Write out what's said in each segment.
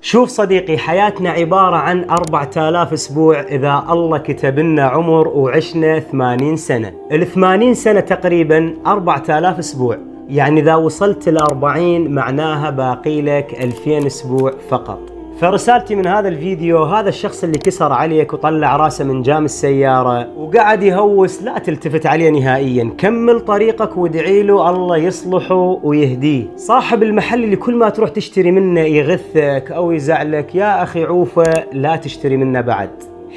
شوف صديقي، حياتنا عبارة عن 4000 أسبوع إذا الله كتب لنا عمر وعشنا 80 سنة. 80 سنة تقريبا 4000 أسبوع، يعني إذا وصلت ل40 معناها باقي لك 2000 أسبوع فقط. فرسالتي من هذا الفيديو، هذا الشخص اللي كسر عليك وطلع راسه من جام السيارة وقعد يهوس، لا تلتفت عليه نهائيا، كمل طريقك وادعي له الله يصلحه ويهديه. صاحب المحل اللي كل ما تروح تشتري منه يغثك أو يزعلك، يا أخي عوفه لا تشتري منه بعد.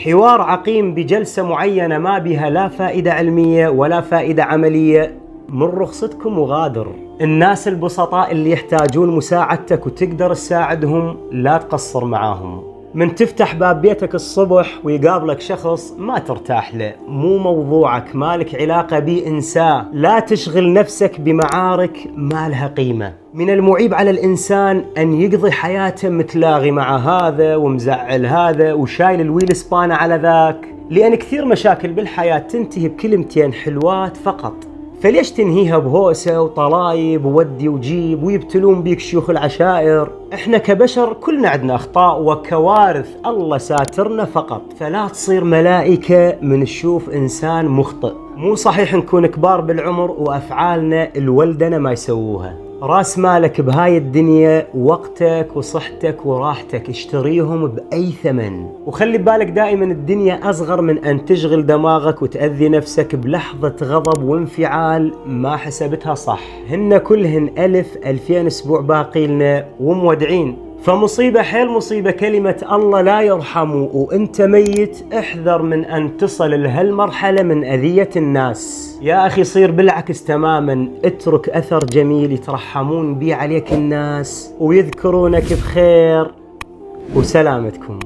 حوار عقيم بجلسة معينة ما بها لا فائدة علمية ولا فائدة عملية، من رخصتكم وغادر. الناس البسطاء اللي يحتاجون مساعدتك وتقدر تساعدهم لا تقصر معاهم. من تفتح باب بيتك الصبح ويقابلك شخص ما ترتاح له، مو موضوعك، مالك علاقة بيه، انساه. لا تشغل نفسك بمعارك ما لها قيمة. من المعيب على الإنسان أن يقضي حياته متلاغي مع هذا ومزعل هذا وشايل الويل سبانة على ذاك، لأن كثير مشاكل بالحياة تنتهي بكلمتين حلوات فقط. فليش تنهيها بهوسة وطلايب وودي وجيب ويبتلون بيك شيوخ العشائر؟ احنا كبشر كلنا عندنا اخطاء وكوارث، الله ساترنا فقط. فلا تصير ملائكة من تشوف انسان مخطئ. مو صحيح نكون كبار بالعمر وافعالنا الولدنا ما يسووها. راس مالك بهاي الدنيا وقتك وصحتك وراحتك، اشتريهم بأي ثمن. وخلي ببالك دائما الدنيا أصغر من أن تشغل دماغك وتأذي نفسك بلحظة غضب وانفعال ما حسبتها صح. هن كلهن 1000-2000 أسبوع باقي لنا ومودعين. فمصيبة حيل مصيبة كلمة الله لا يرحمه وانت ميت. احذر من ان تصل لهالمرحلة من اذية الناس. يا اخي صير بالعكس تماما، اترك اثر جميل يترحمون بيه عليك الناس ويذكرونك بخير. وسلامتكم.